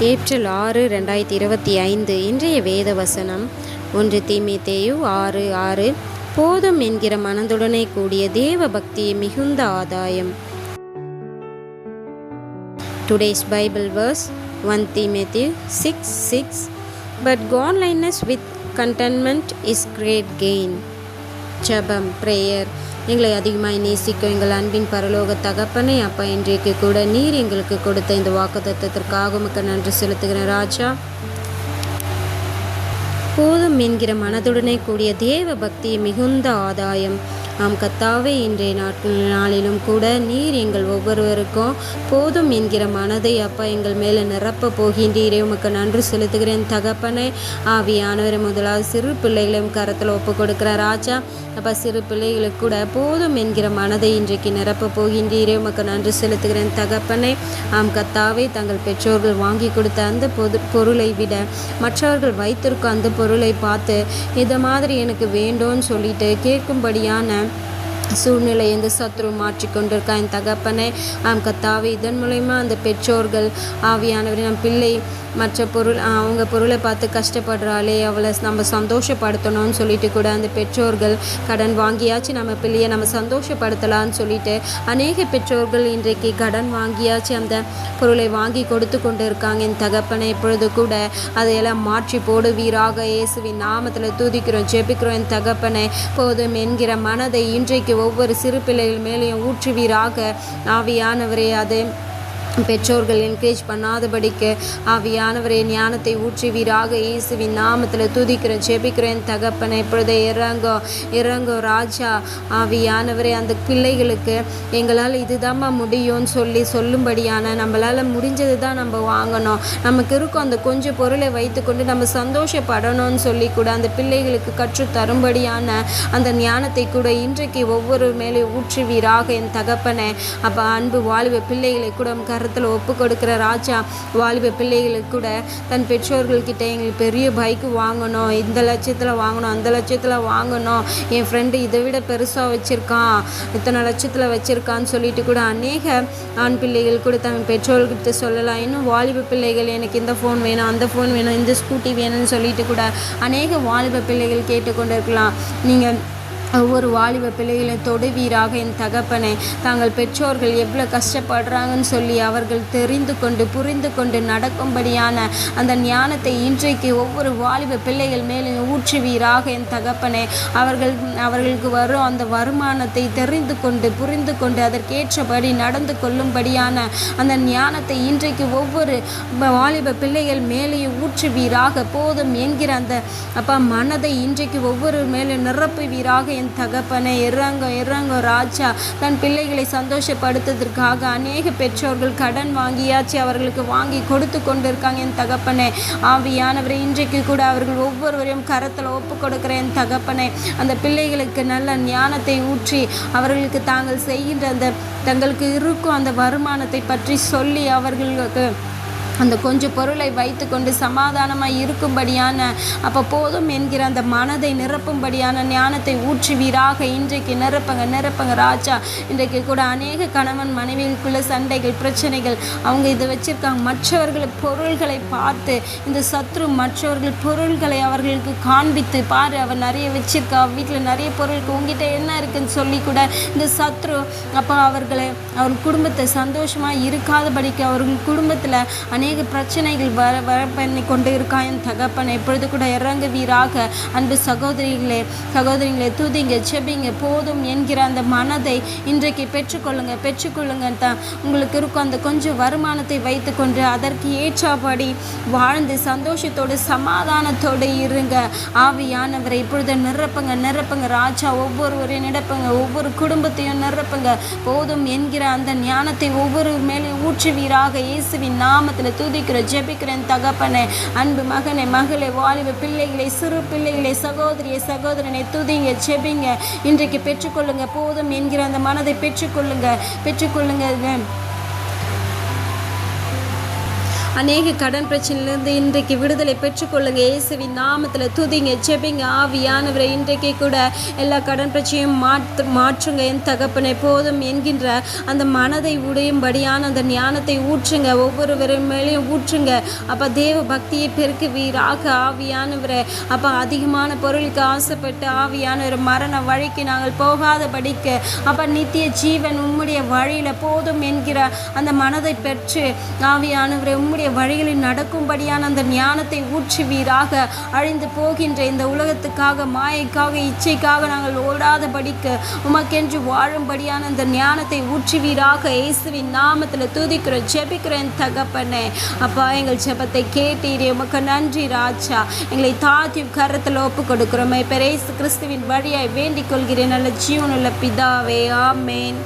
April 6, 2025. இன்றைய வேத வசனம் 1 தீமோத்தேயு 6:6. போதும் என்கிற மனதுடனே கூடிய தேவ பக்தியை மிகுந்த ஆதாயம். Today's Bible verse 1 Timothy 6:6. But godliness with contentment is great gain. ஜெபம், பிரேயர். எங்களை அதிகமாய் நேசிக்கும் எங்கள் அன்பின் பரலோக தகப்பனே, அப்பா, இன்றைக்கு கூட நீர் எங்களுக்கு கொடுத்த இந்த வாக்குத்தத்தத்திற்காக உமக்கு நன்றி செலுத்துகிறேன் ராஜா. போதும் என்கிற மனதுடனே கூடிய தேவ பக்தி மிகுந்த ஆதாயம். ஆம் கர்த்தாவே, இன்றைய நாளிலும் கூட நீர் எங்கள் ஒவ்வொருவருக்கும் போதும் என்கிற மனதை அப்பா எங்கள் மேலே நிரப்ப போகின்றீரே, உமக்கு நன்றி செலுத்துகிறேன் தகப்பனே. ஆவியானவரை முதலாவது சிறு பிள்ளைகளையும் கரத்தில் ஒப்பு கொடுக்கிற ராஜா. அப்பா, சிறு பிள்ளைகளுக்கு கூட போதும் என்கிற மனதை இன்றைக்கு நிரப்ப போகின்றீரே, உமக்கு நன்றி செலுத்துகிறேன் தகப்பனே. ஆம் கர்த்தாவே, தங்கள் பெற்றோர்கள் வாங்கி கொடுத்த அந்த பொருளை விட மற்றவர்கள் வைத்திருக்கும் அந்த பொருளை பார்த்து இதை மாதிரி எனக்கு வேண்டும்னு சொல்லிட்டு கேட்கும்படியான சூழ்நிலை எந்த சத்ரு மாற்றிக்கொண்டிருக்கா என் தகப்பனே. ஆம் கர்த்தாவே, இதன் மூலயமா அந்த பெற்றோர்கள் ஆவியானவரை நம் பிள்ளை மற்ற பொருள் அவங்க பொருளை பார்த்து கஷ்டப்படுறாளே, அவளை நம்ம சந்தோஷப்படுத்தணும்னு சொல்லிட்டு கூட அந்த பெற்றோர்கள் கடன் வாங்கியாச்சு நம்ம பிள்ளையை நம்ம சந்தோஷப்படுத்தலான்னு சொல்லிட்டு அநேக பெற்றோர்கள் இன்றைக்கு கடன் வாங்கியாச்சு அந்த பொருளை வாங்கி கொடுத்து கொண்டு இருக்காங்க என் தகப்பனை. இப்பொழுது கூட அதையெல்லாம் மாற்றி போடுவீராக இயேசுவின் நாமத்தில் துதிக்கிறோம், ஜெபிக்கிறோம் என் தகப்பனை. போதும் என்கிற மனதை இன்றைக்கு ஒவ்வொரு சிறு பிள்ளைகள் மேலேயும் ஊற்றுவீராக ஆவியானவரே. அதை பெற்றோர்கள் என்கரேஜ் பண்ணாதபடிக்கு ஆவியானவரே ஞானத்தை ஊற்றுவீராக இயேசுவின் நாமத்தில் துதிக்கிறேன், ஜெபிக்கிறேன் தகப்பனை. இப்பொழுதே இறங்கோ ராஜா. ஆவியானவரே, அந்த பிள்ளைகளுக்கு எங்களால் இதுதாம்மா முடியும்னு சொல்லும்படியான நம்மளால் முடிஞ்சது தான் நம்ம வாங்கணும், நமக்கு இருக்கும் அந்த கொஞ்சம் பொருளை வைத்துக்கொண்டு நம்ம சந்தோஷப்படணும்னு சொல்லி கூட அந்த பிள்ளைகளுக்கு கற்றுத்தரும்படியான அந்த ஞானத்தை கூட இன்றைக்கு ஒவ்வொரு மேலே ஊற்றுவீராக என் தகப்பனை. அப்போ அன்பு வாலிப பிள்ளைகளை கூட கரத்தில் ஒப்பு கொடுக்கிற ராஜா. வாலிப பிள்ளைகளுக்கு கூட தன் பெற்றோர்கள்கிட்ட எங்களுக்கு பெரிய பைக்கு வாங்கணும், இந்த லட்சத்தில் வாங்கணும், அந்த லட்சத்தில் வாங்கணும், என் ஃப்ரெண்டு இதை விட பெருசாக வச்சுருக்கான், இத்தனை லட்சத்தில் வச்சுருக்கான்னு சொல்லிட்டு கூட அநேக ஆண் பிள்ளைகள் கூட தன் பெற்றோர்கிட்ட சொல்லலாம். இன்னும் வாலிப பிள்ளைகள் எனக்கு இந்த ஃபோன் வேணும், அந்த ஃபோன் வேணும், இந்த ஸ்கூட்டி வேணும்னு சொல்லிட்டு கூட அநேக வாலிப பிள்ளைகள் கேட்டுக்கொண்டு இருக்கலாம். நீங்கள் ஒவ்வொரு வாலிப பிள்ளைகளையும் தொடுவீராக என் தகப்பனை. தாங்கள் பெற்றோர்கள் எவ்வளோ கஷ்டப்படுறாங்கன்னு சொல்லி அவர்கள் தெரிந்து கொண்டு புரிந்து கொண்டு நடக்கும்படியான அந்த ஞானத்தை இன்றைக்கு ஒவ்வொரு வாலிப பிள்ளைகள் மேலே ஊற்றுவீராக என் தகப்பனை. அவர்களுக்கு வரும் அந்த வருமானத்தை தெரிந்து கொண்டு புரிந்து கொண்டு அதற்கேற்றபடி நடந்து கொள்ளும்படியான அந்த ஞானத்தை இன்றைக்கு ஒவ்வொரு வாலிப பிள்ளைகள் மேலேயும் ஊற்றுவீராக. போதும் என்கிற அந்த அப்பா மனதை இன்றைக்கு ஒவ்வொரு மேலே நிரப்புவீராக என் தகப்பனை. இறங்கோ ராஜா. தன் பிள்ளைகளை சந்தோஷப்படுத்துவதற்காக அநேக பெற்றோர்கள் கடன் வாங்கியாச்சு அவர்களுக்கு வாங்கி கொடுத்து கொண்டு இருக்காங்க என் தகப்பனை. ஆவியானவரை, இன்றைக்கு கூட அவர்கள் ஒவ்வொருவரையும் கரத்தில் ஒப்பு கொடுக்கிற என் தகப்பனை. அந்த பிள்ளைகளுக்கு நல்ல ஞானத்தை ஊற்றி அவர்களுக்கு தாங்கள் செய்கின்ற அந்த தங்களுக்கு இருக்கும் அந்த வருமானத்தை பற்றி சொல்லி அவர்களுக்கு அந்த கொஞ்சம் பொருளை வைத்து கொண்டு சமாதானமாக இருக்கும்படியான அப்போ போதும் என்கிற அந்த மனதை நிரப்பும்படியான ஞானத்தை ஊற்றுவீராக. இன்றைக்கு நிரப்பங்க ராஜா. இன்றைக்கு கூட அநேக கணவன் மனைவிகளுக்குள்ள சண்டைகள், பிரச்சனைகள். அவங்க இதை வச்சுருக்காங்க, மற்றவர்கள் பொருள்களை பார்த்து இந்த சத்ரு மற்றவர்கள் பொருள்களை அவர்களுக்கு காண்பித்து, பாரு அவர் நிறைய வச்சிருக்கா, வீட்டில் நிறைய பொருளுக்கு உங்ககிட்ட என்ன இருக்குன்னு சொல்லி கூட இந்த சத்ரு அப்போ அவர் குடும்பத்தை சந்தோஷமாக இருக்காதபடிக்கு அவர்கள் குடும்பத்தில் அநேக பிரச்சனைகள் வர பண்ணி கொண்டு இருக்கான் என் தகப்பனை. இப்பொழுது கூட இறங்குவீராக. அன்பு சகோதரிகளே துதிங்க, செபிங்க. போதும் என்கிற அந்த மனதை இன்றைக்கு பெற்றுக்கொள்ளுங்க தான். உங்களுக்கு இருக்கும் அந்த கொஞ்சம் வருமானத்தை வைத்துக்கொண்டு அதற்கு ஏற்றபடி வாழ்ந்து சந்தோஷத்தோடு சமாதானத்தோடு இருங்க. ஆவியானவரை இப்பொழுது நிரப்புங்க ராஜா. ஒவ்வொருவரையும் நிரப்புங்க, ஒவ்வொரு குடும்பத்தையும் நிரப்புங்க. போதும் என்கிற அந்த ஞானத்தை ஒவ்வொரு மேலே ஊற்றுவீராக இயேசுவின் நாமத்தில் துதிக்கிற ஜெபிக்கிறேன் தகப்பனே. அன்பு மகனே, மகளே, வாலிப பிள்ளைகளை, சிறு பிள்ளைகளை, சகோதரனை துதிங்க, ஜெபிங்க. இன்றைக்கு பெற்றுக்கொள்ளுங்க. போதும் என்கிற அந்த மனதை பெற்றுக்கொள்ளுங்க. அநேக கடன் பிரச்சனையிலிருந்து இன்றைக்கு விடுதலை பெற்றுக்கொள்ளுங்க. இயேசுவின் நாமத்தில் துதிங்க, செபிங்க. ஆவியானவரை இன்றைக்கு கூட எல்லா கடன் பிரச்சனையும் மாற்றுங்க என் தகப்பனை. போதும் என்கின்ற அந்த மனதை உடையும்படியான அந்த ஞானத்தை ஊற்றுங்க, ஒவ்வொருவரின் மேலேயும் ஊற்றுங்க. அப்போ தேவ பக்தியை பெருக்குவீராக ஆவியானவரை. அப்போ அதிகமான பொருளுக்கு ஆசைப்பட்டு ஆவியானவர் மரண வழிக்கு நாங்கள் போகாதபடிக்கு அப்போ நித்திய ஜீவன் உம்முடைய வழியில் போதும் என்கிற அந்த மனதை பெற்று ஆவியானவரை உம்முடைய வழிகளில் நடக்கும்படியான அந்த ஞானத்தை ஊற்றுவீராக. அழிந்து போகின்ற இந்த உலகத்துக்காக, மாயைக்காக, இச்சைக்காக நாங்கள் ஓடாதபடிக்கு உமக்கென்று வாழும்படியான அந்த ஞானத்தை ஊற்றுவீராக. இயேசுவின் நாமத்தில் துதிக்கிறோம், ஜெபிக்கிறேன் தகப்பனே. அப்பா எங்கள் ஜெபத்தை கேட்டீரே, உமக்கு நன்றி ராஜா. எங்களை தாழ்த்தி கரத்தில் ஒப்பு கொடுக்கிறோம். இயேசு கிறிஸ்துவின் வழியாய் வேண்டிக் கொள்கிறேன் நல்ல ஜீவனுள்ள பிதாவே, ஆமேன்.